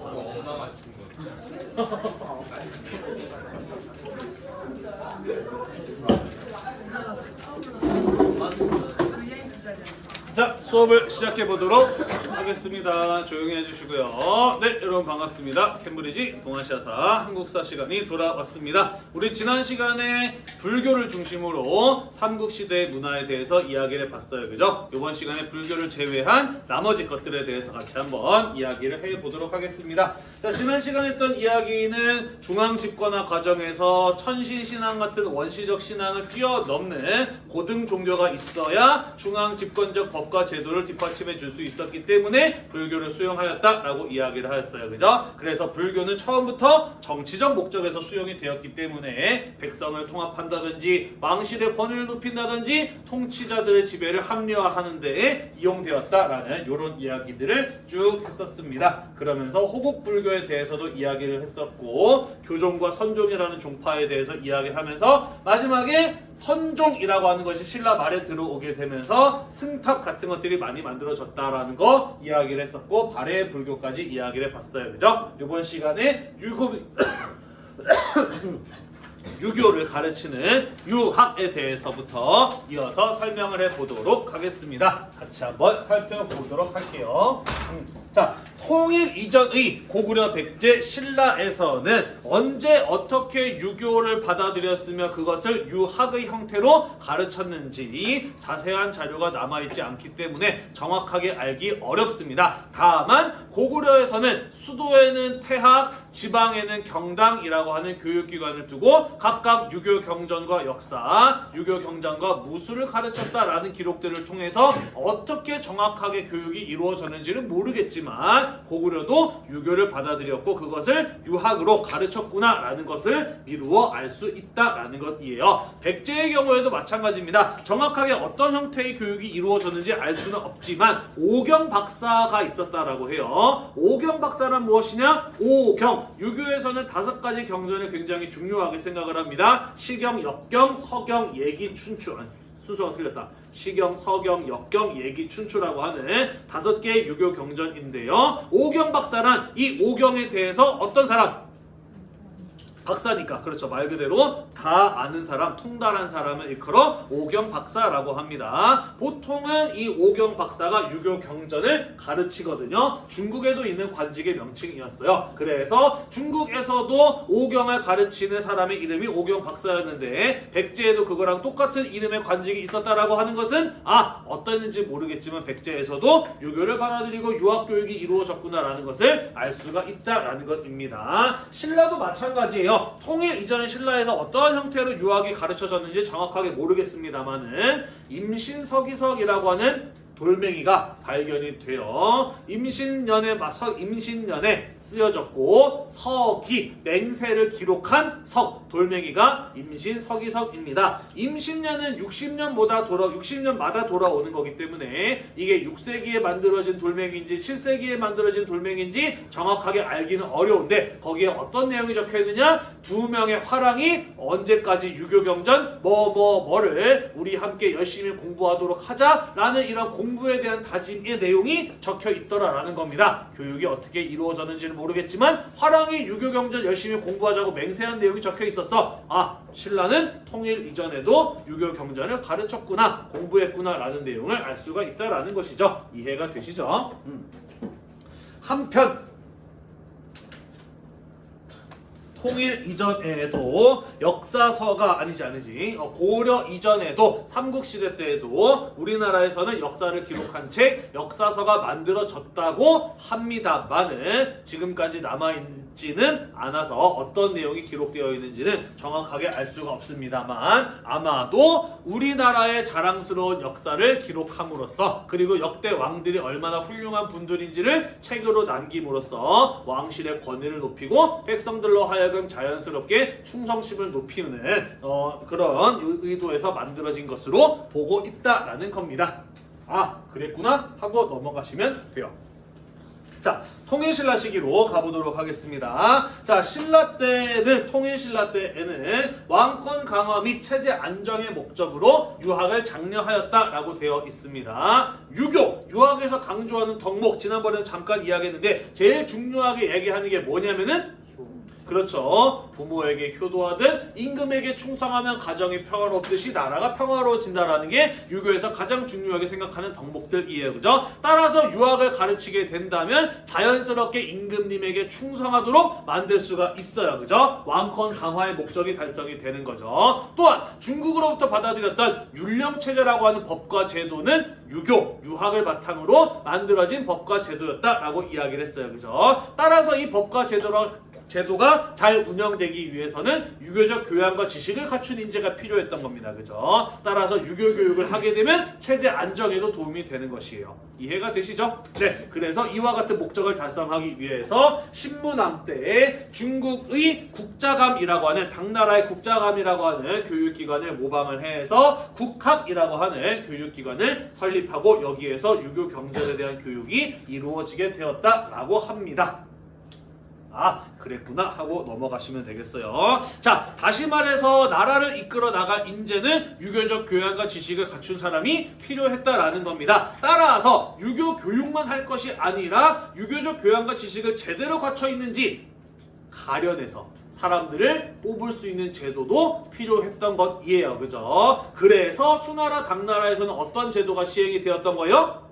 엄마가 준 거. 자, 수업을 시작해 보도록 하겠습니다. 조용히 해주시고요. 네, 여러분 반갑습니다. 캠브리지 동아시아사 한국사 시간이 돌아왔습니다. 우리 지난 시간에 불교를 중심으로 삼국시대의 문화에 대해서 이야기를 해봤어요. 그죠? 이번 시간에 불교를 제외한 나머지 것들에 대해서 같이 한번 이야기를 해보도록 하겠습니다. 자, 지난 시간에 했던 이야기는 중앙집권화 과정에서 천신신앙 같은 원시적 신앙을 뛰어넘는 고등 종교가 있어야 중앙집권적 법과 제도를 뒷받침해 줄 수 있었기 때문에 불교를 수용하였다라고 이야기를 하였어요. 그죠? 그래서 불교는 처음부터 정치적 목적에서 수용이 되었기 때문에 백성을 통합한다든지 왕실의 권위를 높인다든지 통치자들의 지배를 합리화하는 데에 이용되었다라는 이런 이야기들을 쭉 했었습니다. 그러면서 호국 불교에 대해서도 이야기를 했었고 교종과 선종이라는 종파에 대해서 이야기를 하면서 마지막에 선종이라고 하는 것이 신라 말에 들어오게 되면서 승탑 같은 것들이 많이 만들어졌다라는 거 이야기를 했었고 발해 불교까지 이야기를 해봤어요. 그죠? 이번 시간에 유교를 가르치는 유학에 대해서부터 이어서 설명을 해보도록 하겠습니다. 같이 한번 살펴보도록 할게요. 자, 통일 이전의 고구려 백제 신라에서는 언제 어떻게 유교를 받아들였으며 그것을 유학의 형태로 가르쳤는지 자세한 자료가 남아있지 않기 때문에 정확하게 알기 어렵습니다. 다만 고구려에서는 수도에는 태학, 지방에는 경당이라고 하는 교육기관을 두고 각각 유교 경전과 역사, 유교 경전과 무술을 가르쳤다라는 기록들을 통해서 어떻게 정확하게 교육이 이루어졌는지는 모르겠지만 고구려도 유교를 받아들였고 그것을 유학으로 가르쳤구나라는 것을 미루어 알 수 있다라는 것이에요. 백제의 경우에도 마찬가지입니다. 정확하게 어떤 형태의 교육이 이루어졌는지 알 수는 없지만 오경 박사가 있었다라고 해요. 오경 박사란 무엇이냐? 오경, 유교에서는 5가지 경전을 굉장히 중요하게 생각을 합니다. 시경, 역경, 서경, 예기, 춘추. 순서가 틀렸다. 시경, 서경, 역경, 예기, 춘추라고 하는 5개의 유교 경전인데요. 오경 박사란 이 오경에 대해서 어떤 사람? 박사니까 그렇죠. 말 그대로 다 아는 사람, 통달한 사람을 일컬어 오경 박사라고 합니다. 보통은 이 오경 박사가 유교 경전을 가르치거든요. 중국에도 있는 관직의 명칭이었어요. 그래서 중국에서도 오경을 가르치는 사람의 이름이 오경 박사였는데 백제에도 그거랑 똑같은 이름의 관직이 있었다라고 하는 것은 어떠했는지 모르겠지만 백제에서도 유교를 받아들이고 유학교육이 이루어졌구나라는 것을 알 수가 있다라는 것입니다. 신라도 마찬가지예요. 통일 이전의 신라에서 어떠한 형태로 유학이 가르쳐졌는지 정확하게 모르겠습니다만은 임신서기석이라고 하는 돌멩이가 발견이 되어 임신년에 쓰여졌고 서기, 맹세를 기록한 석, 돌멩이가 임신서기석입니다. 임신년은 60년마다 돌아오는 거기 때문에 이게 6세기에 만들어진 돌멩이인지 7세기에 만들어진 돌멩이인지 정확하게 알기는 어려운데 거기에 어떤 내용이 적혀있느냐? 2명의 화랑이 언제까지 유교경전 뭐를 우리 함께 열심히 공부하도록 하자라는 이런 공부에 대한 다짐의 내용이 적혀 있더라라는 겁니다. 교육이 어떻게 이루어졌는지는 모르겠지만 화랑이 유교경전 열심히 공부하자고 맹세한 내용이 적혀 있었어. 신라는 통일 이전에도 유교경전을 가르쳤구나, 공부했구나 라는 내용을 알 수가 있다라는 것이죠. 이해가 되시죠? 한편 통일 이전에도 역사서가 아니지 고려 이전에도 삼국시대 때에도 우리나라에서는 역사를 기록한 책 역사서가 만들어졌다고 합니다만은 지금까지 남아있지는 않아서 어떤 내용이 기록되어 있는지는 정확하게 알 수가 없습니다만 아마도 우리나라의 자랑스러운 역사를 기록함으로써 그리고 역대 왕들이 얼마나 훌륭한 분들인지를 책으로 남김으로써 왕실의 권위를 높이고 백성들로 하여금 자연스럽게 충성심을 높이는 그런 의도에서 만들어진 것으로 보고 있다라는 겁니다. 그랬구나 하고 넘어가시면 돼요. 자, 통일신라 시기로 가보도록 하겠습니다. 자, 신라 때는 통일신라 때에는 왕권 강화 및 체제 안정의 목적으로 유학을 장려하였다라고 되어 있습니다. 유교, 유학에서 강조하는 덕목 지난번에는 잠깐 이야기했는데 제일 중요하게 얘기하는 게 뭐냐면은 그렇죠. 부모에게 효도하든 임금에게 충성하면 가정이 평화롭듯이 나라가 평화로워진다라는 게 유교에서 가장 중요하게 생각하는 덕목들이에요. 그죠? 따라서 유학을 가르치게 된다면 자연스럽게 임금님에게 충성하도록 만들 수가 있어요. 그죠? 왕권 강화의 목적이 달성이 되는 거죠. 또한 중국으로부터 받아들였던 율령체제라고 하는 법과 제도는 유교, 유학을 바탕으로 만들어진 법과 제도였다라고 이야기를 했어요. 그죠? 따라서 이 법과 제도가 잘 운영되기 위해서는 유교적 교양과 지식을 갖춘 인재가 필요했던 겁니다. 그죠? 따라서 유교 교육을 하게 되면 체제 안정에도 도움이 되는 것이에요. 이해가 되시죠? 네. 그래서 이와 같은 목적을 달성하기 위해서 신문왕 때에 중국의 국자감이라고 하는 당나라의 국자감이라고 하는 교육기관을 모방을 해서 국학이라고 하는 교육기관을 설립하고 여기에서 유교 경전에 대한 교육이 이루어지게 되었다라고 합니다. 아, 그랬구나 하고 넘어가시면 되겠어요. 자, 다시 말해서 나라를 이끌어 나갈 인재는 유교적 교양과 지식을 갖춘 사람이 필요했다라는 겁니다. 따라서 유교 교육만 할 것이 아니라 유교적 교양과 지식을 제대로 갖춰 있는지 가려내서 사람들을 뽑을 수 있는 제도도 필요했던 것이에요. 그죠? 그래서 수나라 당나라에서는 어떤 제도가 시행이 되었던 거예요?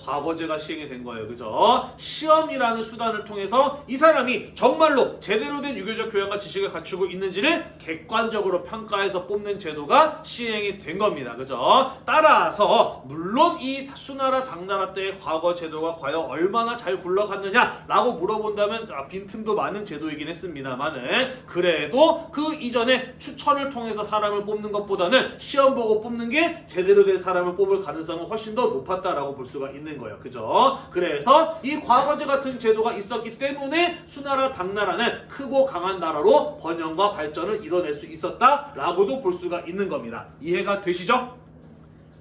과거제가 시행이 된 거예요. 그죠? 시험이라는 수단을 통해서 이 사람이 정말로 제대로 된 유교적 교양과 지식을 갖추고 있는지를 객관적으로 평가해서 뽑는 제도가 시행이 된 겁니다. 그죠? 따라서 물론 이 수나라 당나라 때의 과거 제도가 과연 얼마나 잘 굴러갔느냐라고 물어본다면 빈틈도 많은 제도이긴 했습니다만은 그래도 그 이전에 추천을 통해서 사람을 뽑는 것보다는 시험 보고 뽑는 게 제대로 된 사람을 뽑을 가능성은 훨씬 더 높았다라고 볼 수가 있는 거예요. 그죠? 그래서 이 과거제 같은 제도가 있었기 때문에 수나라 당나라는 크고 강한 나라로 번영과 발전을 이뤄낼 수 있었다라고도 볼 수가 있는 겁니다. 이해가 되시죠?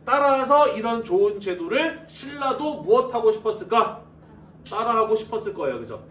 따라서 이런 좋은 제도를 신라도 무엇하고 싶었을까? 따라하고 싶었을 거예요. 그죠?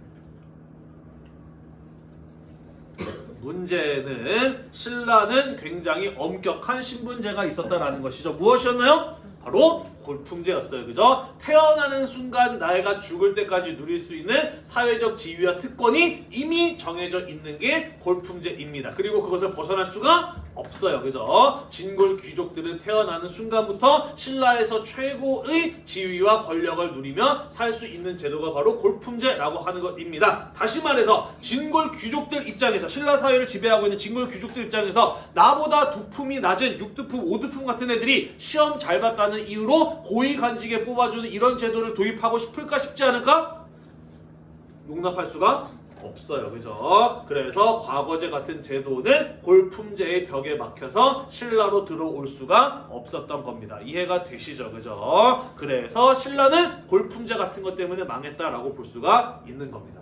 문제는 신라는 굉장히 엄격한 신분제가 있었다라는 것이죠. 무엇이었나요? 바로 골품제였어요. 그죠? 태어나는 순간 나이가 죽을 때까지 누릴 수 있는 사회적 지위와 특권이 이미 정해져 있는 게 골품제입니다. 그리고 그것을 벗어날 수가 없어요. 그죠? 진골 귀족들은 태어나는 순간부터 신라에서 최고의 지위와 권력을 누리며 살 수 있는 제도가 바로 골품제라고 하는 것입니다. 다시 말해서 진골 귀족들 입장에서 신라 사회를 지배하고 있는 진골 귀족들 입장에서 나보다 두품이 낮은 6두품, 5두품 같은 애들이 시험 잘 봤다는 이유로 고위 간직에 뽑아주는 이런 제도를 도입하고 싶을까 싶지 않을까? 용납할 수가 없어요. 그죠? 그래서 과거제 같은 제도는 골품제의 벽에 막혀서 신라로 들어올 수가 없었던 겁니다. 이해가 되시죠? 그죠? 그래서 신라는 골품제 같은 것 때문에 망했다라고 볼 수가 있는 겁니다.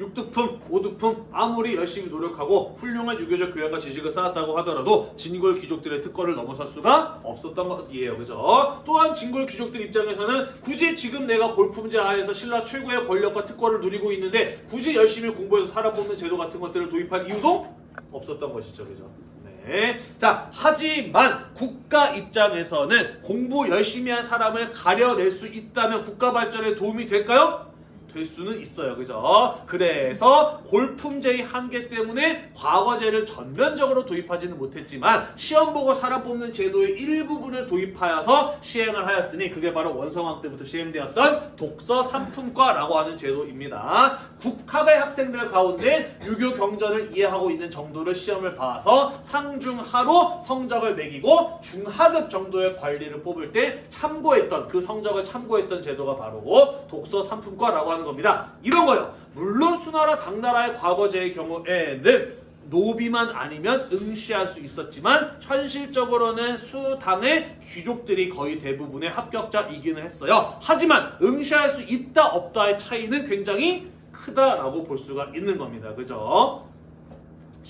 6두품, 5두품 아무리 열심히 노력하고 훌륭한 유교적 교양과 지식을 쌓았다고 하더라도 진골 귀족들의 특권을 넘어설 수가 없었던 것이에요. 그죠? 또한 진골 귀족들 입장에서는 굳이 지금 내가 골품제 하에서 신라 최고의 권력과 특권을 누리고 있는데 굳이 열심히 공부해서 살아보는 제도 같은 것들을 도입할 이유도 없었던 것이죠. 그죠? 네. 자, 하지만 국가 입장에서는 공부 열심히 한 사람을 가려낼 수 있다면 국가 발전에 도움이 될까요? 될 수는 있어요. 그죠? 그래서 골품제의 한계 때문에 과거제를 전면적으로 도입하지는 못했지만 시험 보고 사람 뽑는 제도의 일부분을 도입하여서 시행을 하였으니 그게 바로 원성왕 때부터 시행되었던 독서 3품과라고 하는 제도입니다. 국학의 학생들 가운데 유교 경전을 이해하고 있는 정도를 시험을 봐서 상중하로 성적을 매기고 중하급 정도의 관리를 뽑을 때 참고했던 그 성적을 참고했던 제도가 바로 독서 3품과라고 하는 겁니다. 이런 거요. 물론 수나라 당나라의 과거제의 경우에는 노비만 아니면 응시할 수 있었지만 현실적으로는 수당의 귀족들이 거의 대부분의 합격자이기는 했어요. 하지만 응시할 수 있다 없다의 차이는 굉장히 크다라고 볼 수가 있는 겁니다. 그죠?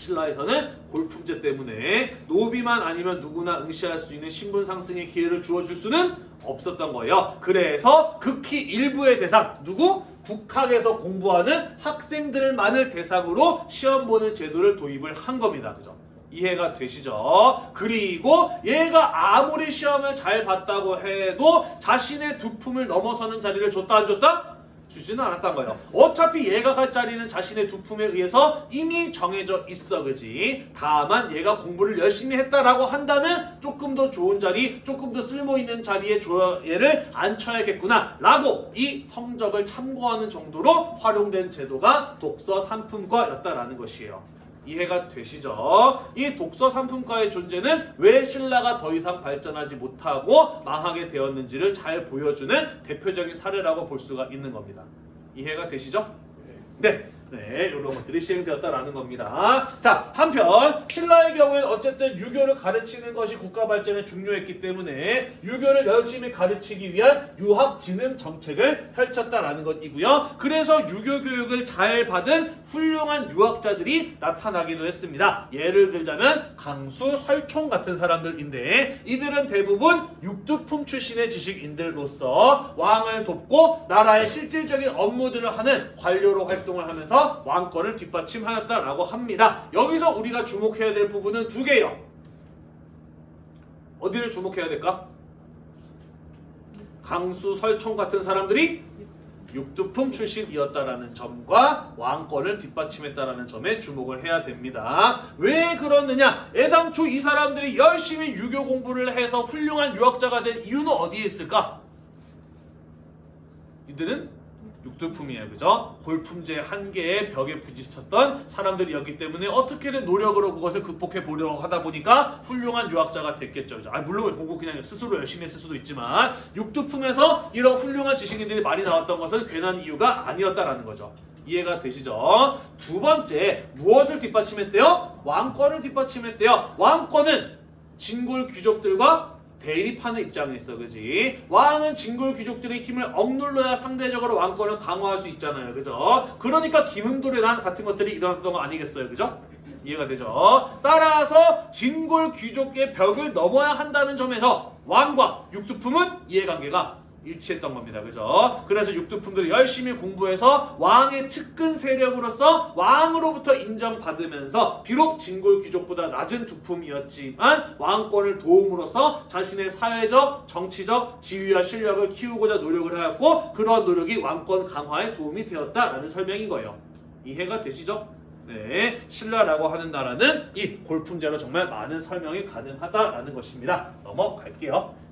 신라에서는 골품제 때문에 노비만 아니면 누구나 응시할 수 있는 신분 상승의 기회를 주어줄 수는 없었던 거예요. 그래서 극히 일부의 대상, 누구? 국학에서 공부하는 학생들만을 대상으로 시험 보는 제도를 도입을 한 겁니다. 그죠? 이해가 되시죠? 그리고 얘가 아무리 시험을 잘 봤다고 해도 자신의 두품을 넘어서는 자리를 줬다 안 줬다? 주지는 않았단 거예요. 어차피 얘가 갈 자리는 자신의 두품에 의해서 이미 정해져 있어, 그지? 다만 얘가 공부를 열심히 했다라고 한다면 조금 더 좋은 자리, 조금 더 쓸모있는 자리에 얘를 앉혀야겠구나 라고 이 성적을 참고하는 정도로 활용된 제도가 독서 3품과였다라는 것이에요. 이해가 되시죠? 이 독서 3품과의 존재는 왜 신라가 더 이상 발전하지 못하고 망하게 되었는지를 잘 보여주는 대표적인 사례라고 볼 수가 있는 겁니다. 이해가 되시죠? 네. 네, 이런 것들이 시행되었다라는 겁니다. 자, 한편 신라의 경우에는 어쨌든 유교를 가르치는 것이 국가 발전에 중요했기 때문에 유교를 열심히 가르치기 위한 유학진흥 정책을 펼쳤다라는 것이고요. 그래서 유교 교육을 잘 받은 훌륭한 유학자들이 나타나기도 했습니다. 예를 들자면 강수, 설총 같은 사람들인데 이들은 대부분 육두품 출신의 지식인들로서 왕을 돕고 나라의 실질적인 업무들을 하는 관료로 활동을 하면서 왕권을 뒷받침하였다라고 합니다. 여기서 우리가 주목해야 될 부분은 두 개예요. 어디를 주목해야 될까? 강수, 설총 같은 사람들이 육두품 출신이었다라는 점과 왕권을 뒷받침했다라는 점에 주목을 해야 됩니다. 왜 그러느냐? 애당초 이 사람들이 열심히 유교 공부를 해서 훌륭한 유학자가 된 이유는 어디에 있을까? 이들은 육두품이에요. 그죠? 골품제 한계에 벽에 부딪혔던 사람들이었기 때문에 어떻게든 노력으로 그것을 극복해 보려고 하다 보니까 훌륭한 유학자가 됐겠죠. 그죠? 물론 공부 그냥 스스로 열심히 했을 수도 있지만 육두품에서 이런 훌륭한 지식인들이 많이 나왔던 것은 괜한 이유가 아니었다라는 거죠. 이해가 되시죠? 두 번째, 무엇을 뒷받침했대요? 왕권을 뒷받침했대요. 왕권은 진골 귀족들과 대립하는 입장에 있어, 그지? 왕은 진골 귀족들의 힘을 억눌러야 상대적으로 왕권을 강화할 수 있잖아요, 그죠? 그러니까 김흥도례란 같은 것들이 일어났던 거 아니겠어요, 그죠? 이해가 되죠? 따라서 진골 귀족의 벽을 넘어야 한다는 점에서 왕과 육두품은 이해관계가 일치했던 겁니다. 그죠? 그래서 육두품들이 열심히 공부해서 왕의 측근 세력으로서 왕으로부터 인정받으면서 비록 진골 귀족보다 낮은 두품이었지만 왕권을 도움으로써 자신의 사회적, 정치적 지위와 실력을 키우고자 노력을 하였고 그런 노력이 왕권 강화에 도움이 되었다라는 설명인 거예요. 이해가 되시죠? 네, 신라라고 하는 나라는 이 골품제로 정말 많은 설명이 가능하다라는 것입니다. 넘어갈게요.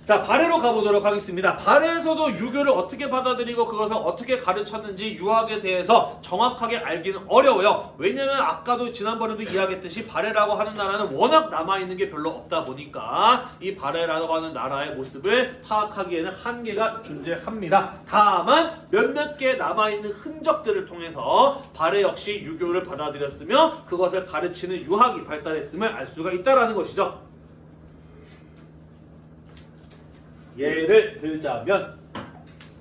자, 발해로 가보도록 하겠습니다. 발해에서도 유교를 어떻게 받아들이고 그것을 어떻게 가르쳤는지 유학에 대해서 정확하게 알기는 어려워요. 왜냐면 아까도 지난번에도 이야기했듯이 발해라고 하는 나라는 워낙 남아있는 게 별로 없다 보니까 이 발해라고 하는 나라의 모습을 파악하기에는 한계가 존재합니다. 다만 몇몇 개 남아있는 흔적들을 통해서 발해 역시 유교를 받아들였으며 그것을 가르치는 유학이 발달했음을 알 수가 있다는 것이죠. 예를 들자면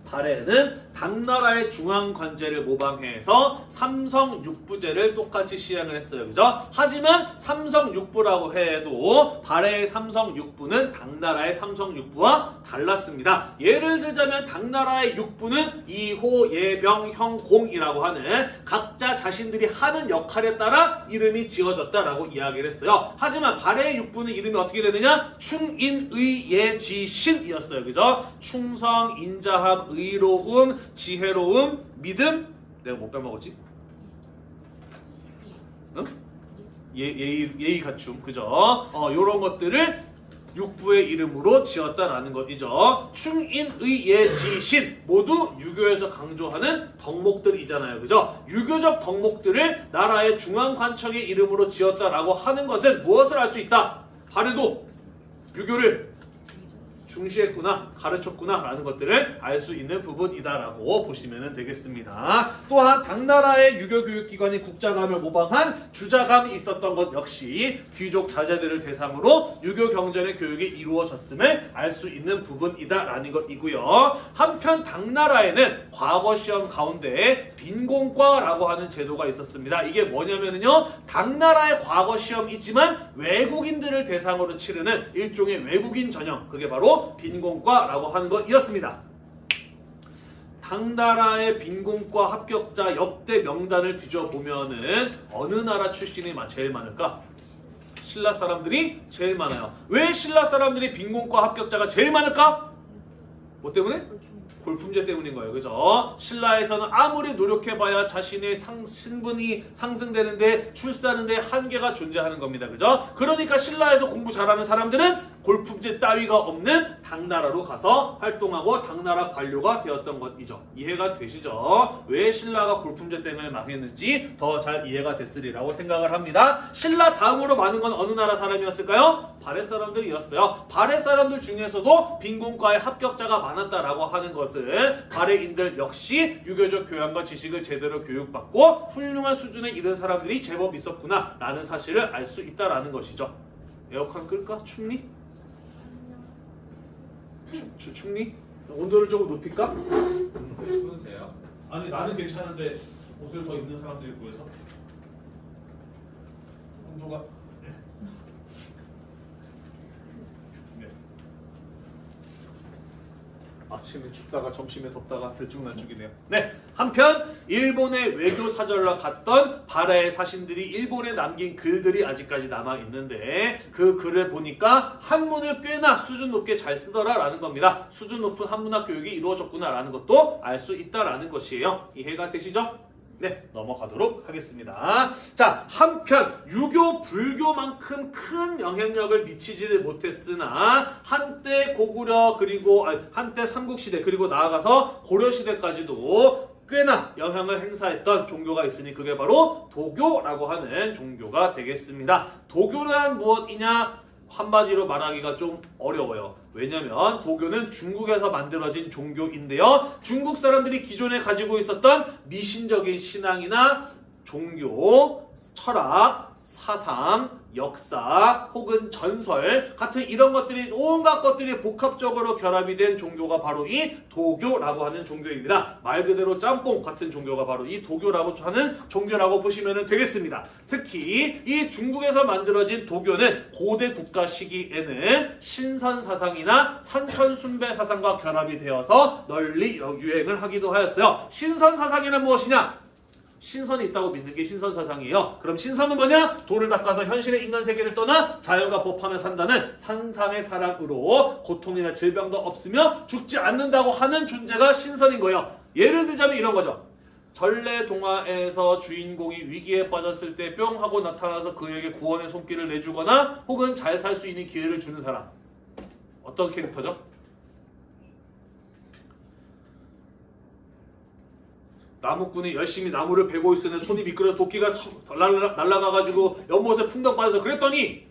발해는 당나라의 중앙관제를 모방해서 삼성육부제를 똑같이 시행을 했어요. 그죠? 하지만 삼성육부라고 해도 발해의 삼성육부는 당나라의 삼성육부와 달랐습니다. 예를 들자면 당나라의 육부는 이호, 예병, 형, 공이라고 하는 각자 자신들이 하는 역할에 따라 이름이 지어졌다라고 이야기를 했어요. 하지만 발해의 육부는 이름이 어떻게 되느냐? 충인, 의, 예, 지, 신이었어요. 그죠? 충성, 인자함, 의로움, 지혜로움, 믿음, 내가 못 빼먹었지? 응? 예의 갖춤, 그죠? 요런 것들을 육부의 이름으로 지었다라는 것이죠. 충인, 의, 예, 지, 신 모두 유교에서 강조하는 덕목들이잖아요. 그죠? 유교적 덕목들을 나라의 중앙관청의 이름으로 지었다라고 하는 것은 무엇을 알 수 있다? 발해도 유교를 중시했구나, 가르쳤구나 라는 것들을 알 수 있는 부분이다라고 보시면 되겠습니다. 또한 당나라의 유교 교육기관이 국자감을 모방한 주자감이 있었던 것 역시 귀족 자제들을 대상으로 유교 경전의 교육이 이루어졌음을 알 수 있는 부분이다라는 것이고요. 한편 당나라에는 과거 시험 가운데 빈공과라고 하는 제도가 있었습니다. 이게 뭐냐면요, 당나라의 과거 시험이지만 외국인들을 대상으로 치르는 일종의 외국인 전형, 그게 바로 빈공과라고 하는 것이었습니다. 당나라의 빈공과 합격자 역대 명단을 뒤져보면은 어느 나라 출신이 제일 많을까? 신라 사람들이 제일 많아요. 왜 신라 사람들이 빈공과 합격자가 제일 많을까? 뭐 때문에? 골품제 때문인 거예요. 그죠? 신라에서는 아무리 노력해봐야 자신의 신분이 상승되는데 출세하는데 한계가 존재하는 겁니다. 그죠? 그러니까 신라에서 공부 잘하는 사람들은 골품제 따위가 없는 당나라로 가서 활동하고 당나라 관료가 되었던 것이죠. 이해가 되시죠? 왜 신라가 골품제 때문에 망했는지 더 잘 이해가 됐으리라고 생각을 합니다. 신라 다음으로 많은 건 어느 나라 사람이었을까요? 발해 사람들이었어요. 발해 사람들 중에서도 빈공과에 합격자가 많았다라고 하는 것은 발해인들 역시 유교적 교양과 지식을 제대로 교육받고 훌륭한 수준에 이른 사람들이 제법 있었구나 라는 사실을 알 수 있다라는 것이죠. 에어컨 끌까? 춥니? 춥니? 온도를 조금 높일까? 추우세요? 아니 나는 괜찮은데 옷을 더 입는 사람들이 보여서 온도가 아침에 춥다가 점심에 덥다가 들쭉날쭉이네요. 네, 한편 일본의 외교 사절로 갔던 발해의 사신들이 일본에 남긴 글들이 아직까지 남아 있는데 그 글을 보니까 한문을 꽤나 수준 높게 잘 쓰더라라는 겁니다. 수준 높은 한문학 교육이 이루어졌구나라는 것도 알 수 있다라는 것이에요. 이해가 되시죠? 네, 넘어가도록 하겠습니다. 자, 한편 유교, 불교만큼 큰 영향력을 미치지는 못했으나 한때 고구려 그리고 한때 삼국시대 그리고 나아가서 고려시대까지도 꽤나 영향을 행사했던 종교가 있으니 그게 바로 도교라고 하는 종교가 되겠습니다. 도교란 무엇이냐? 한마디로 말하기가 좀 어려워요. 왜냐면 도교는 중국에서 만들어진 종교인데요. 중국 사람들이 기존에 가지고 있었던 미신적인 신앙이나 종교, 철학, 사상, 역사 혹은 전설 같은 이런 것들이 온갖 것들이 복합적으로 결합이 된 종교가 바로 이 도교라고 하는 종교입니다. 말 그대로 짬뽕 같은 종교가 바로 이 도교라고 하는 종교라고 보시면 되겠습니다. 특히 이 중국에서 만들어진 도교는 고대 국가 시기에는 신선 사상이나 산천순배 사상과 결합이 되어서 널리 유행을 하기도 하였어요. 신선 사상이란 무엇이냐? 신선이 있다고 믿는 게 신선 사상이에요. 그럼 신선은 뭐냐? 돌을 닦아서 현실의 인간 세계를 떠나 자연과 법하며 산다는 상상의 사랑으로 고통이나 질병도 없으며 죽지 않는다고 하는 존재가 신선인 거예요. 예를 들자면 이런 거죠. 전래동화에서 주인공이 위기에 빠졌을 때 뿅 하고 나타나서 그에게 구원의 손길을 내주거나 혹은 잘 살 수 있는 기회를 주는 사람. 어떤 캐릭터죠? 나무꾼이 열심히 나무를 베고 있으면 손이 미끄러져 도끼가 날아가가지고 연못에 풍덩 빠져서 그랬더니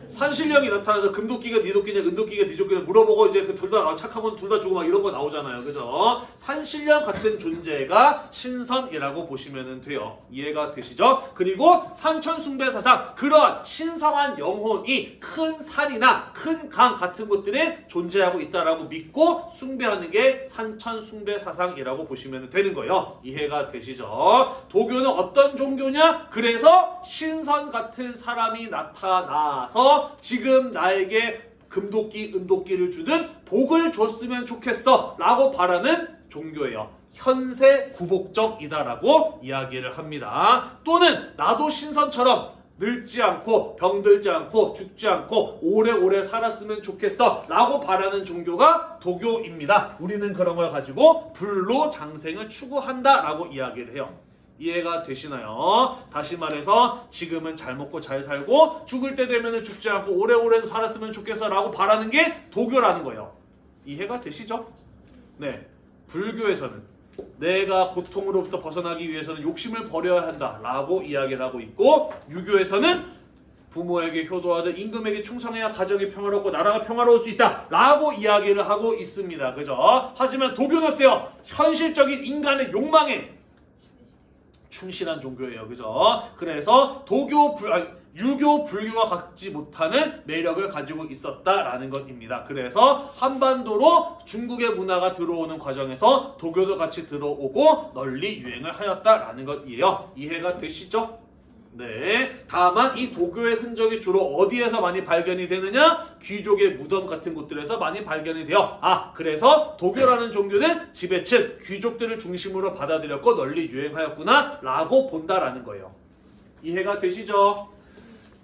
산신령이 나타나서 금도끼가 네 도끼냐 은도끼가 네 도끼냐 물어보고 이제 그 둘 다 착하면 둘 다 주고 막 이런 거 나오잖아요. 그죠? 산신령 같은 존재가 신선이라고 보시면 돼요. 이해가 되시죠? 그리고 산천숭배사상 그런 신성한 영혼이 큰 산이나 큰 강 같은 곳들에 존재하고 있다라고 믿고 숭배하는 게 산천숭배사상이라고 보시면 되는 거예요. 이해가 되시죠? 도교는 어떤 종교냐? 그래서 신선 같은 사람이 나타나서 지금 나에게 금도끼, 은도끼를 주든 복을 줬으면 좋겠어 라고 바라는 종교예요. 현세 구복적이다라고 이야기를 합니다. 또는 나도 신선처럼 늙지 않고 병들지 않고 죽지 않고 오래오래 살았으면 좋겠어 라고 바라는 종교가 도교입니다. 우리는 그런 걸 가지고 불로 장생을 추구한다 라고 이야기를 해요. 이해가 되시나요? 다시 말해서 지금은 잘 먹고 잘 살고 죽을 때 되면 죽지 않고 오래오래 살았으면 좋겠어 라고 바라는 게 도교라는 거예요. 이해가 되시죠? 네, 불교에서는 내가 고통으로부터 벗어나기 위해서는 욕심을 버려야 한다 라고 이야기를 하고 있고 유교에서는 부모에게 효도하듯 임금에게 충성해야 가정이 평화롭고 나라가 평화로울 수 있다 라고 이야기를 하고 있습니다. 그죠? 하지만 도교는 어때요? 현실적인 인간의 욕망에 충실한 종교예요. 그죠? 그래서 유교, 불교가 갖지 못하는 매력을 가지고 있었다라는 것입니다. 그래서 한반도로 중국의 문화가 들어오는 과정에서 도교도 같이 들어오고 널리 유행을 하였다라는 것이에요. 이해가 되시죠? 네. 다만 이 도교의 흔적이 주로 어디에서 많이 발견이 되느냐? 귀족의 무덤 같은 곳들에서 많이 발견이 돼요. 그래서 도교라는 종교는 지배층, 귀족들을 중심으로 받아들였고 널리 유행하였구나 라고 본다라는 거예요. 이해가 되시죠?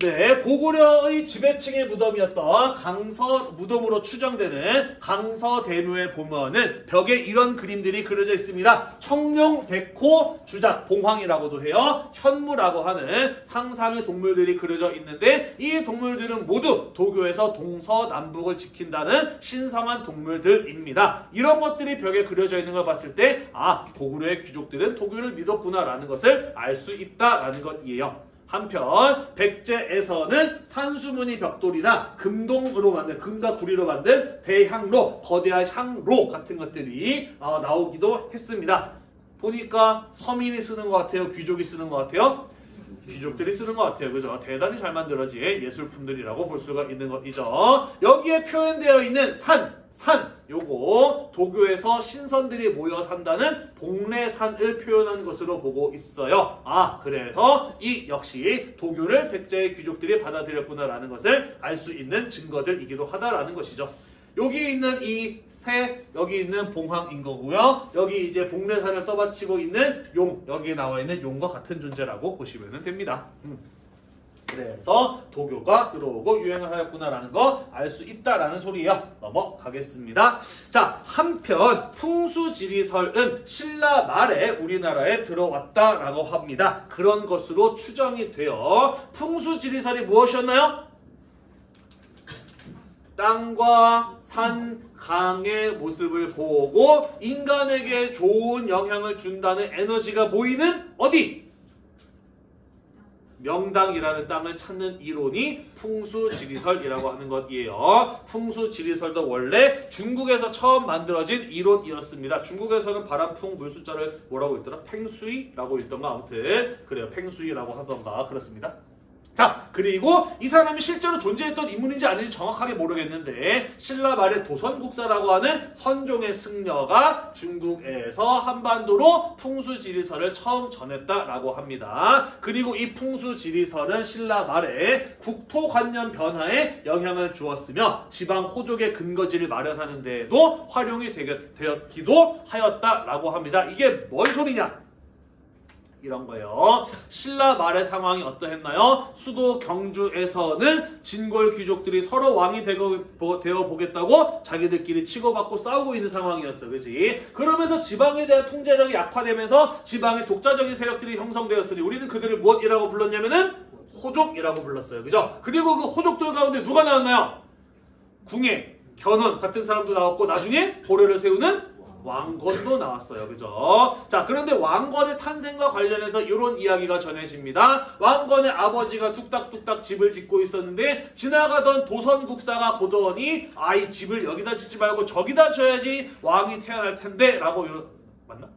네, 고구려의 지배층의 무덤이었던 강서 무덤으로 추정되는 강서대묘에 보면은 벽에 이런 그림들이 그려져 있습니다. 청룡, 백호, 주작, 봉황이라고도 해요. 현무라고 하는 상상의 동물들이 그려져 있는데 이 동물들은 모두 도교에서 동서남북을 지킨다는 신성한 동물들입니다. 이런 것들이 벽에 그려져 있는 걸 봤을 때 고구려의 귀족들은 도교를 믿었구나라는 것을 알 수 있다라는 것이에요. 한편 백제에서는 산수무늬 벽돌이나 금동으로 만든 금과 구리로 만든 대향로, 거대한 향로 같은 것들이 나오기도 했습니다. 보니까 서민이 쓰는 것 같아요? 귀족이 쓰는 것 같아요? 귀족들이 쓰는 것 같아요. 그죠? 대단히 잘 만들어진 예술품들이라고 볼 수가 있는 것이죠. 여기에 표현되어 있는 산 요거 도교에서 신선들이 모여 산다는 봉래산을 표현한 것으로 보고 있어요. 그래서 이 역시 도교를 백제의 귀족들이 받아들였구나라는 것을 알 수 있는 증거들이기도 하다라는 것이죠. 여기 있는 이 새, 여기 있는 봉황인 거고요. 여기 이제 봉래산을 떠받치고 있는 용, 여기에 나와 있는 용과 같은 존재라고 보시면 됩니다. 그래서 도교가 들어오고 유행을 하였구나라는 거 알 수 있다라는 소리예요. 넘어가겠습니다. 자, 한편 풍수지리설은 신라 말에 우리나라에 들어왔다라고 합니다. 그런 것으로 추정이 돼요. 풍수지리설이 무엇이었나요? 땅과 산, 강의 모습을 보고 인간에게 좋은 영향을 준다는 에너지가 모이는 어디? 명당이라는 땅을 찾는 이론이 풍수지리설이라고 하는 것이에요. 풍수지리설도 원래 중국에서 처음 만들어진 이론이었습니다. 중국에서는 바람풍 물숫자를 뭐라고 읽더라? 팽수이라고 읽던가 아무튼 그래요. 팽수이라고 하던가 그렇습니다. 자, 그리고 이 사람이 실제로 존재했던 인물인지 아닌지 정확하게 모르겠는데 신라 말의 도선국사라고 하는 선종의 승려가 중국에서 한반도로 풍수지리설을 처음 전했다라고 합니다. 그리고 이 풍수지리설은 신라 말에 국토관념 변화에 영향을 주었으며 지방 호족의 근거지를 마련하는 데에도 활용이 되었기도 하였다라고 합니다. 이게 뭔 소리냐? 이런 거예요. 신라 말의 상황이 어떠했나요? 수도 경주에서는 진골 귀족들이 서로 왕이 되어 보겠다고 자기들끼리 치고받고 싸우고 있는 상황이었어. 그치? 그러면서 지방에 대한 통제력이 약화되면서 지방의 독자적인 세력들이 형성되었으니 우리는 그들을 무엇이라고 불렀냐면은 호족이라고 불렀어요. 그죠? 그리고 그 호족들 가운데 누가 나왔나요? 궁예, 견훤 같은 사람도 나왔고 나중에 도래를 세우는 왕건도 나왔어요. 그죠? 자, 그런데 왕건의 탄생과 관련해서 이런 이야기가 전해집니다. 왕건의 아버지가 뚝딱뚝딱 집을 짓고 있었는데 지나가던 도선국사가 보더니 이 집을 여기다 짓지 말고 저기다 줘야지 왕이 태어날 텐데 라고 맞나?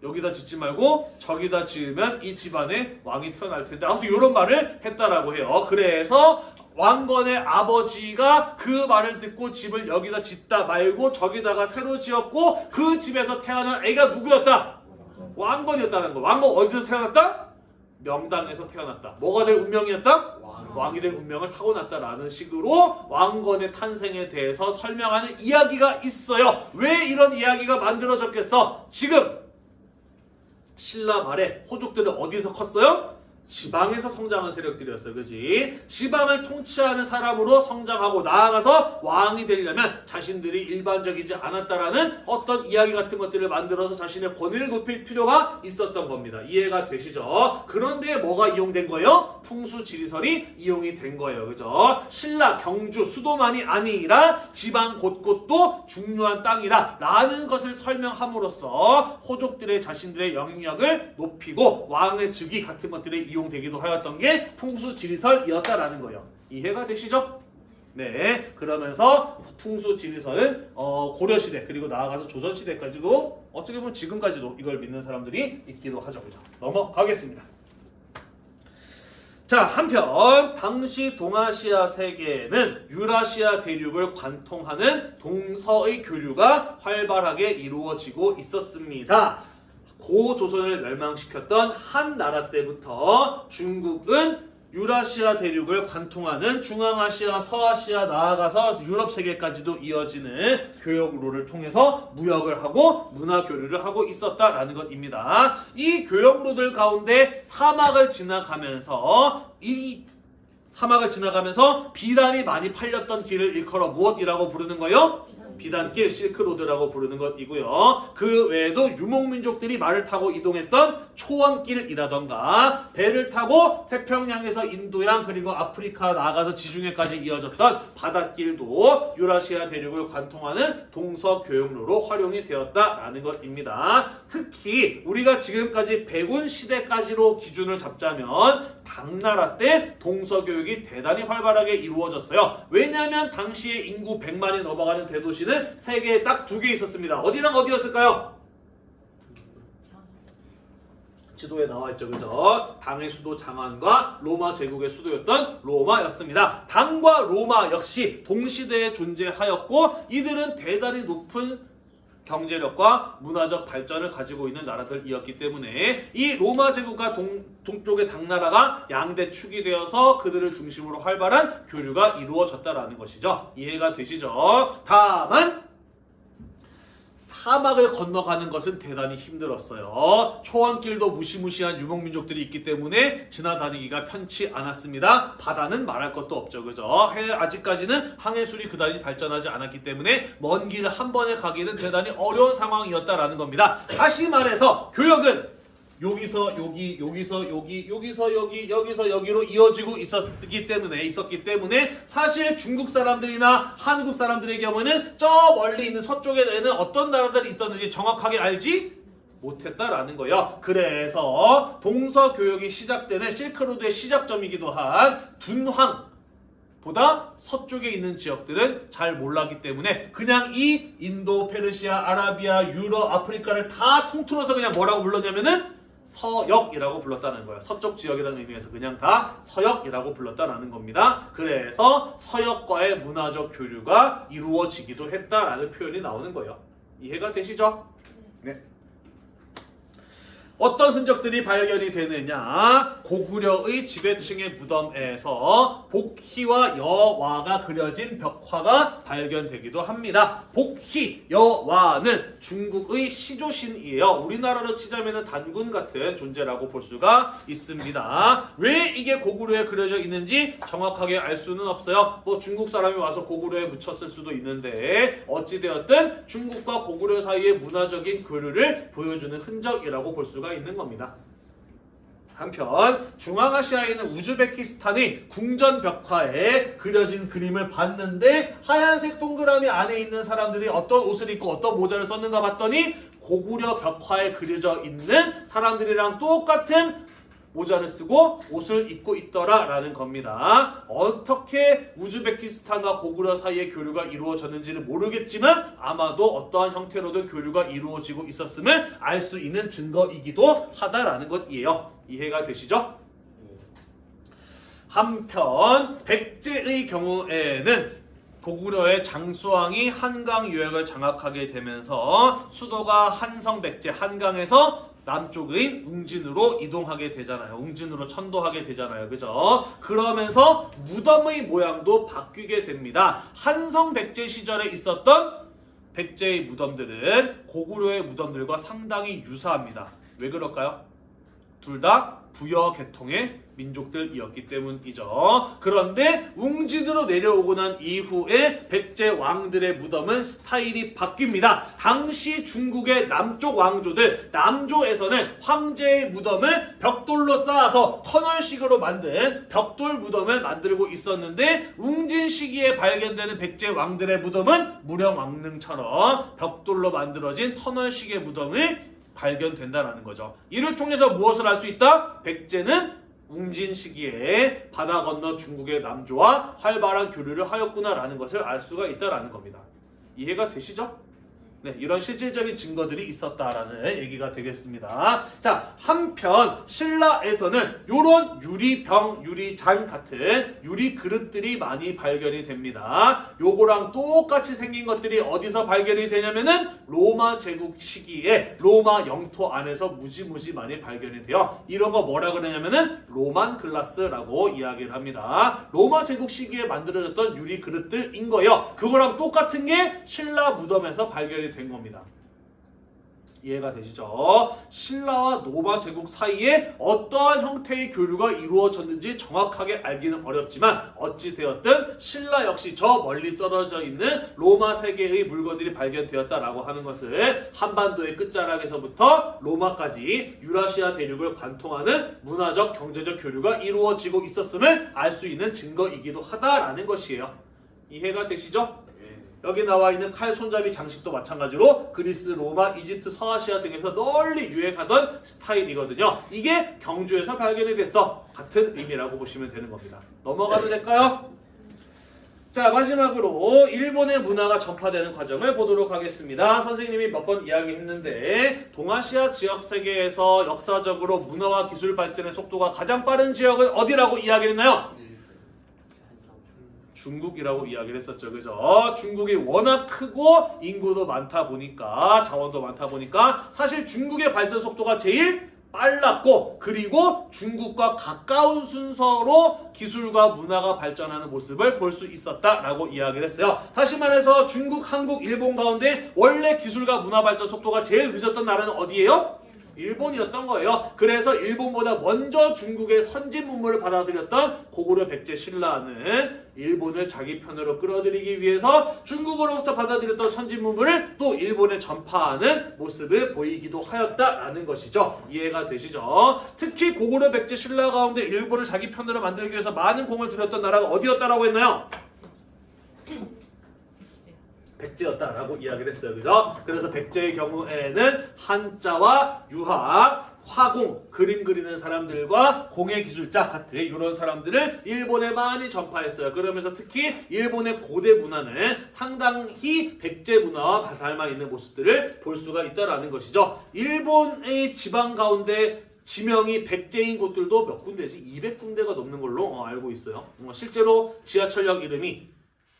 여기다 짓지 말고 저기다 지으면 이 집안에 왕이 태어날 텐데 아무튼 이런 말을 했다라고 해요. 그래서 왕건의 아버지가 그 말을 듣고 집을 여기다 짓다 말고 저기다가 새로 지었고 그 집에서 태어난 애가 누구였다? 왕건이었다는 거. 왕건 어디서 태어났다? 명당에서 태어났다. 뭐가 될 운명이었다? 왕이 될 운명을 타고났다라는 식으로 왕건의 탄생에 대해서 설명하는 이야기가 있어요. 왜 이런 이야기가 만들어졌겠어? 지금 신라 말에 호족들은 어디서 컸어요? 지방에서 성장한 세력들이었어요. 그지? 지방을 통치하는 사람으로 성장하고 나아가서 왕이 되려면 자신들이 일반적이지 않았다라는 어떤 이야기 같은 것들을 만들어서 자신의 권위를 높일 필요가 있었던 겁니다. 이해가 되시죠? 그런데 뭐가 이용된 거예요? 풍수지리설이 이용이 된 거예요. 그죠? 신라, 경주, 수도만이 아니라 지방 곳곳도 중요한 땅이다 라는 것을 설명함으로써 호족들의 자신들의 영향력을 높이고 왕의 즉위 같은 것들에 이용 이용되기도 하였던 게 풍수지리설이었다라는 거예요. 이해가 되시죠? 네, 그러면서 풍수지리설은 고려시대 그리고 나아가서 조선시대까지도 어떻게 보면 지금까지도 이걸 믿는 사람들이 있기도 하죠. 그죠? 넘어가겠습니다. 자, 한편 당시 동아시아 세계에는 유라시아 대륙을 관통하는 동서의 교류가 활발하게 이루어지고 있었습니다. 고조선을 멸망시켰던 한 나라 때부터 중국은 유라시아 대륙을 관통하는 중앙아시아, 서아시아 나아가서 유럽 세계까지도 이어지는 교역로를 통해서 무역을 하고 문화 교류를 하고 있었다라는 것입니다. 이 교역로들 가운데 사막을 지나가면서 비단이 많이 팔렸던 길을 일컬어 무엇이라고 부르는 거요? 비단길, 실크로드라고 부르는 것이고요. 그 외에도 유목민족들이 말을 타고 이동했던 초원길이라던가 배를 타고 태평양에서 인도양 그리고 아프리카 나아가서 지중해까지 이어졌던 바닷길도 유라시아 대륙을 관통하는 동서교역로로 활용이 되었다라는 것입니다. 특히 우리가 지금까지 백운 시대까지로 기준을 잡자면 당나라 때 동서교역이 대단히 활발하게 이루어졌어요. 왜냐하면 당시에 인구 100만이 넘어가는 대도시는 세계에 딱 2개 있었습니다. 어디랑 어디였을까요? 지도에 나와있죠. 그죠? 당의 수도 장안과 로마 제국의 수도였던 로마였습니다. 당과 로마 역시 동시대에 존재하였고 이들은 대단히 높은 경제력과 문화적 발전을 가지고 있는 나라들이었기 때문에 이 로마 제국과 동쪽의 당나라가 양대 축이 되어서 그들을 중심으로 활발한 교류가 이루어졌다라는 것이죠. 이해가 되시죠? 다만 사막을 건너가는 것은 대단히 힘들었어요. 초원길도 무시무시한 유목민족들이 있기 때문에 지나다니기가 편치 않았습니다. 바다는 말할 것도 없죠. 그죠? 아직까지는 항해술이 그다지 발전하지 않았기 때문에 먼 길을 한 번에 가기는 대단히 어려운 상황이었다라는 겁니다. 다시 말해서 교역은 여기서 여기, 여기서 여기, 여기서 여기, 여기서 여기로 이어지고 있었기 때문에 사실 중국 사람들이나 한국 사람들의 경우는 저 멀리 있는 서쪽에는 어떤 나라들이 있었는지 정확하게 알지 못했다라는 거예요. 그래서 동서교역이 시작되는 실크로드의 시작점이기도 한 둔황 보다 서쪽에 있는 지역들은 잘 몰랐기 때문에 그냥 이 인도, 페르시아, 아라비아, 유럽, 아프리카를 다 통틀어서 그냥 뭐라고 불렀냐면은 서역이라고 불렀다는 거예요. 서쪽 지역이라는 의미에서 그냥 다 서역이라고 불렀다는 겁니다. 그래서 서역과의 문화적 교류가 이루어지기도 했다라는 표현이 나오는 거예요. 이해가 되시죠? 네. 어떤 흔적들이 발견이 되느냐? 고구려의 지배층의 무덤에서 복희와 여와가 그려진 벽화가 발견되기도 합니다. 복희, 여와는 중국의 시조신이에요. 우리나라로 치자면 단군 같은 존재라고 볼 수가 있습니다. 왜 이게 고구려에 그려져 있는지 정확하게 알 수는 없어요. 뭐 중국 사람이 와서 고구려에 묻혔을 수도 있는데 어찌되었든 중국과 고구려 사이의 문화적인 교류를 보여주는 흔적이라고 볼 수가 있는 겁니다. 한편 중앙아시아에 있는 우즈베키스탄의 궁전 벽화에 그려진 그림을 봤는데 하얀색 동그라미 안에 있는 사람들이 어떤 옷을 입고 어떤 모자를 썼는가 봤더니 고구려 벽화에 그려져 있는 사람들이랑 똑같은 모자를 쓰고 옷을 입고 있더라라는 겁니다. 어떻게 우즈베키스탄과 고구려 사이의 교류가 이루어졌는지는 모르겠지만 아마도 어떠한 형태로든 교류가 이루어지고 있었음을 알 수 있는 증거이기도 하다라는 것이에요. 이해가 되시죠? 한편 백제의 경우에는 고구려의 장수왕이 한강 유역을 장악하게 되면서 수도가 한성백제 한강에서 남쪽의 웅진으로 이동하게 되잖아요. 웅진으로 천도하게 되잖아요. 그죠? 그러면서 무덤의 모양도 바뀌게 됩니다. 한성백제 시절에 있었던 백제의 무덤들은 고구려의 무덤들과 상당히 유사합니다. 왜 그럴까요? 둘 다 부여 계통의 민족들이었기 때문이죠. 그런데 웅진으로 내려오고 난 이후에 백제 왕들의 무덤은 스타일이 바뀝니다. 당시 중국의 남쪽 왕조들, 남조에서는 황제의 무덤을 벽돌로 쌓아서 터널식으로 만든 벽돌 무덤을 만들고 있었는데 웅진 시기에 발견되는 백제 왕들의 무덤은 무령왕릉처럼 벽돌로 만들어진 터널식의 무덤을 발견된다라는 거죠. 이를 통해서 무엇을 알 수 있다? 백제는 웅진 시기에 바다 건너 중국의 남조와 활발한 교류를 하였구나라는 것을 알 수가 있다라는 겁니다. 이해가 되시죠? 네, 이런 실질적인 증거들이 있었다라는 얘기가 되겠습니다. 자, 한편 신라에서는 이런 유리병, 유리잔 같은 유리 그릇들이 많이 발견이 됩니다. 요거랑 똑같이 생긴 것들이 어디서 발견이 되냐면은 로마 제국 시기에 로마 영토 안에서 무지무지 많이 발견이 돼요. 이런 거 뭐라 그러냐면은 로만 글라스라고 이야기를 합니다. 로마 제국 시기에 만들어졌던 유리 그릇들인 거예요. 그거랑 똑같은 게 신라 무덤에서 발견이 된 겁니다. 이해가 되시죠? 신라와 로마 제국 사이에 어떠한 형태의 교류가 이루어졌는지 정확하게 알기는 어렵지만 어찌되었든 신라 역시 저 멀리 떨어져 있는 로마 세계의 물건들이 발견되었다라고 하는 것을 한반도의 끝자락에서부터 로마까지 유라시아 대륙을 관통하는 문화적, 경제적 교류가 이루어지고 있었음을 알 수 있는 증거이기도 하다라는 것이에요. 이해가 되시죠? 여기 나와 있는 칼 손잡이 장식도 마찬가지로 그리스, 로마, 이집트, 서아시아 등에서 널리 유행하던 스타일이거든요. 이게 경주에서 발견이 됐어. 같은 의미라고 보시면 되는 겁니다. 넘어가도 될까요? 자, 마지막으로 일본의 문화가 전파되는 과정을 보도록 하겠습니다. 선생님이 몇 번 이야기했는데 동아시아 지역 세계에서 역사적으로 문화와 기술 발전의 속도가 가장 빠른 지역은 어디라고 이야기를 했나요? 중국이라고 이야기를 했었죠. 그죠? 중국이 워낙 크고 인구도 많다 보니까 자원도 많다 보니까 사실 중국의 발전 속도가 제일 빨랐고 그리고 중국과 가까운 순서로 기술과 문화가 발전하는 모습을 볼 수 있었다라고 이야기를 했어요. 다시 말해서 중국, 한국, 일본 가운데 원래 기술과 문화 발전 속도가 제일 늦었던 나라는 어디예요? 일본이었던 거예요. 그래서 일본보다 먼저 중국의 선진 문물을 받아들였던 고구려 백제 신라는 일본을 자기 편으로 끌어들이기 위해서 중국으로부터 받아들였던 선진 문물을 또 일본에 전파하는 모습을 보이기도 하였다라는 것이죠. 이해가 되시죠? 특히 고구려 백제 신라 가운데 일본을 자기 편으로 만들기 위해서 많은 공을 들였던 나라가 어디였다라고 했나요? 백제였다라고 이야기를 했어요. 그죠? 그래서 백제의 경우에는 한자와 유학, 화공, 그림 그리는 사람들과 공예 기술자 같은 이런 사람들을 일본에 많이 전파했어요. 그러면서 특히 일본의 고대 문화는 상당히 백제 문화와 닮아 있는 모습들을 볼 수가 있다라는 것이죠. 일본의 지방 가운데 지명이 백제인 곳들도 몇 군데지? 200군데가 넘는 걸로 알고 있어요. 실제로 지하철역 이름이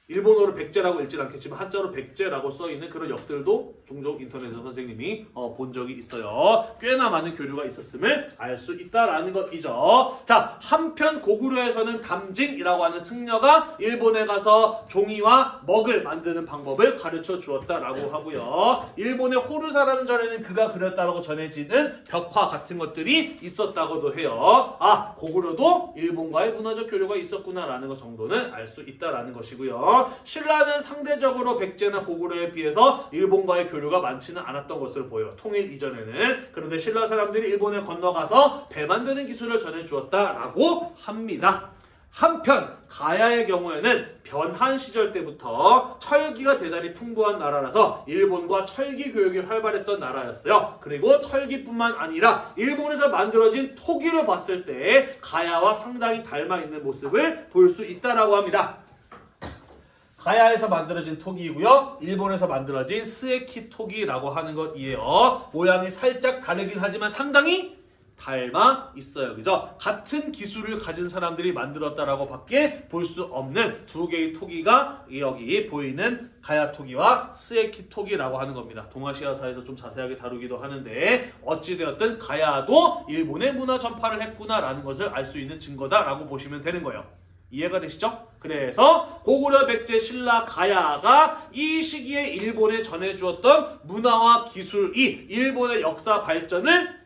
일본어로 백제라고 읽진 않겠지만 한자로 백제라고 써있는 그런 역들도 종종 인터넷에서 선생님이 본 적이 있어요. 꽤나 많은 교류가 있었음을 알 수 있다라는 것이죠. 자, 한편 고구려에서는 감징이라고 하는 승려가 일본에 가서 종이와 먹을 만드는 방법을 가르쳐 주었다라고 하고요. 일본의 호르사라는 절에는 그가 그렸다라고 전해지는 벽화 같은 것들이 있었다고도 해요. 아, 고구려도 일본과의 문화적 교류가 있었구나라는 것 정도는 알 수 있다라는 것이고요. 신라는 상대적으로 백제나 고구려에 비해서 일본과의 교류가 많지는 않았던 것으로 보여요. 통일 이전에는. 그런데 신라 사람들이 일본에 건너가서 배 만드는 기술을 전해주었다라고 합니다. 한편 가야의 경우에는 변한 시절 때부터 철기가 대단히 풍부한 나라라서 일본과 철기 교육이 활발했던 나라였어요. 그리고 철기뿐만 아니라 일본에서 만들어진 토기를 봤을 때 가야와 상당히 닮아 있는 모습을 볼 수 있다라고 합니다. 가야에서 만들어진 토기이고요. 일본에서 만들어진 스에키 토기라고 하는 것이에요. 모양이 살짝 다르긴 하지만 상당히 닮아 있어요. 그죠? 같은 기술을 가진 사람들이 만들었다라고 밖에 볼 수 없는 두 개의 토기가 여기 보이는 가야 토기와 스에키 토기라고 하는 겁니다. 동아시아사에서 좀 자세하게 다루기도 하는데 어찌되었든 가야도 일본의 문화 전파를 했구나라는 것을 알 수 있는 증거다라고 보시면 되는 거예요. 이해가 되시죠? 그래서 고구려, 백제, 신라, 가야가 이 시기에 일본에 전해주었던 문화와 기술이 일본의 역사 발전을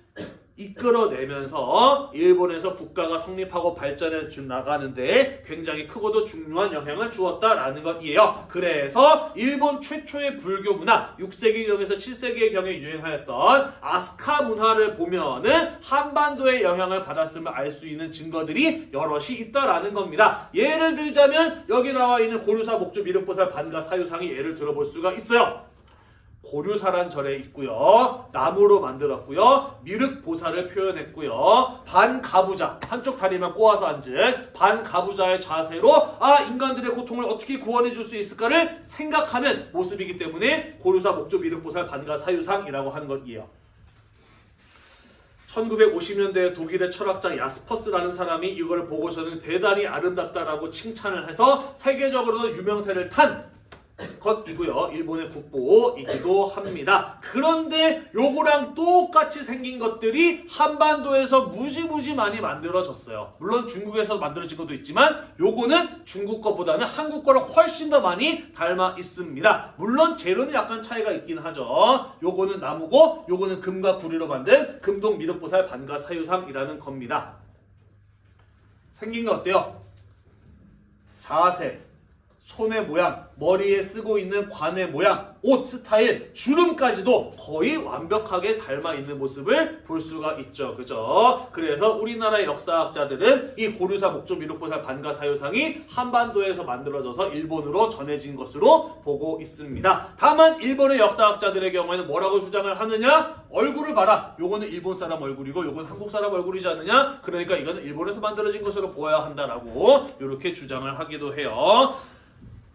이끌어내면서 일본에서 국가가 성립하고 발전해 나가는데 굉장히 크고도 중요한 영향을 주었다라는 것이에요. 그래서 일본 최초의 불교 문화 6세기경에서 7세기의 경에 유행하였던 아스카 문화를 보면은 한반도의 영향을 받았음을 알 수 있는 증거들이 여럿이 있다라는 겁니다. 예를 들자면 여기 나와 있는 고류사, 목주, 미륵보살, 반가, 사유상이 예를 들어볼 수가 있어요. 고류사란 절에 있고요. 나무로 만들었고요. 미륵보살을 표현했고요. 반가부자, 한쪽 다리만 꼬아서 앉은 반가부자의 자세로 인간들의 고통을 어떻게 구원해 줄 수 있을까를 생각하는 모습이기 때문에 고류사 목조 미륵보살 반가사유상이라고 하는 것이에요. 1950년대 독일의 철학자 야스퍼스라는 사람이 이걸 보고서는 대단히 아름답다라고 칭찬을 해서 세계적으로도 유명세를 탄 것이고요. 일본의 국보이기도 합니다. 그런데 요거랑 똑같이 생긴 것들이 한반도에서 무지무지 많이 만들어졌어요. 물론 중국에서 만들어진 것도 있지만 요거는 중국 거보다는 한국 거를 훨씬 더 많이 닮아 있습니다. 물론 재료는 약간 차이가 있긴 하죠. 요거는 나무고 요거는 금과 구리로 만든 금동 미륵보살 반가사유상이라는 겁니다. 생긴 거 어때요? 자세, 손의 모양, 머리에 쓰고 있는 관의 모양, 옷 스타일, 주름까지도 거의 완벽하게 닮아있는 모습을 볼 수가 있죠. 그죠? 그래서 우리나라의 역사학자들은 이 고류사 목조 미륵보살 반가사유상이 한반도에서 만들어져서 일본으로 전해진 것으로 보고 있습니다. 다만 일본의 역사학자들의 경우에는 뭐라고 주장을 하느냐? 얼굴을 봐라. 요거는 일본 사람 얼굴이고 요건 한국 사람 얼굴이지 않느냐? 그러니까 이거는 일본에서 만들어진 것으로 보아야 한다라고 이렇게 주장을 하기도 해요.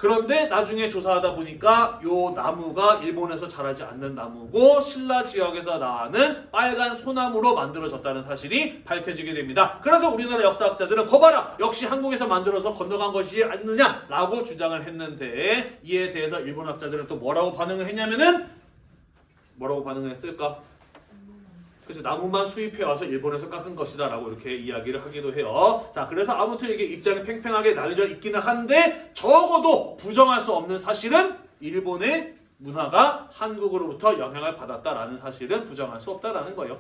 그런데 나중에 조사하다 보니까 요 나무가 일본에서 자라지 않는 나무고 신라 지역에서 나는 빨간 소나무로 만들어졌다는 사실이 밝혀지게 됩니다. 그래서 우리나라 역사학자들은 거봐라! 역시 한국에서 만들어서 건너간 것이지 않느냐라고 주장을 했는데 이에 대해서 일본 학자들은 또 뭐라고 반응을 했냐면은 뭐라고 반응을 했을까? 그래서 나무만 수입해 와서 일본에서 깎은 것이다 라고 이렇게 이야기를 하기도 해요. 자, 그래서 아무튼 이게 입장이 팽팽하게 나뉘어져 있기는 한데 적어도 부정할 수 없는 사실은 일본의 문화가 한국으로부터 영향을 받았다라는 사실은 부정할 수 없다라는 거예요.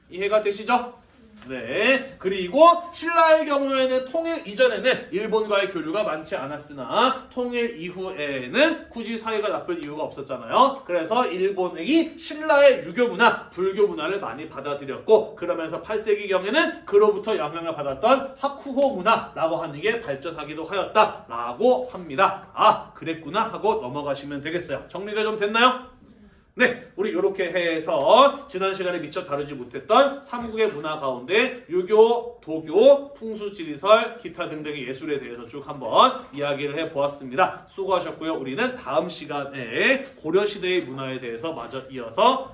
이해가 되시죠? 네. 그리고 신라의 경우에는 통일 이전에는 일본과의 교류가 많지 않았으나 통일 이후에는 굳이 사이가 나쁠 이유가 없었잖아요. 그래서 일본이 신라의 유교 문화, 불교 문화를 많이 받아들였고 그러면서 8세기경에는 그로부터 영향을 받았던 하쿠호 문화라고 하는 게 발전하기도 하였다라고 합니다. 그랬구나 하고 넘어가시면 되겠어요. 정리가 좀 됐나요? 네, 우리 이렇게 해서 지난 시간에 미처 다루지 못했던 삼국의 문화 가운데 유교, 도교, 풍수지리설, 기타 등등의 예술에 대해서 쭉 한번 이야기를 해보았습니다. 수고하셨고요. 우리는 다음 시간에 고려시대의 문화에 대해서 마저 이어서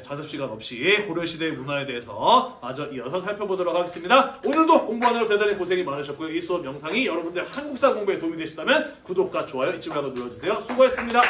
자습 시간 없이 고려시대의 문화에 대해서 마저 이어서 살펴보도록 하겠습니다. 오늘도 공부하느라 대단히 고생이 많으셨고요. 이 수업 영상이 여러분들 한국사 공부에 도움이 되시다면 구독과 좋아요 잊지 말고 눌러주세요. 수고했습니다.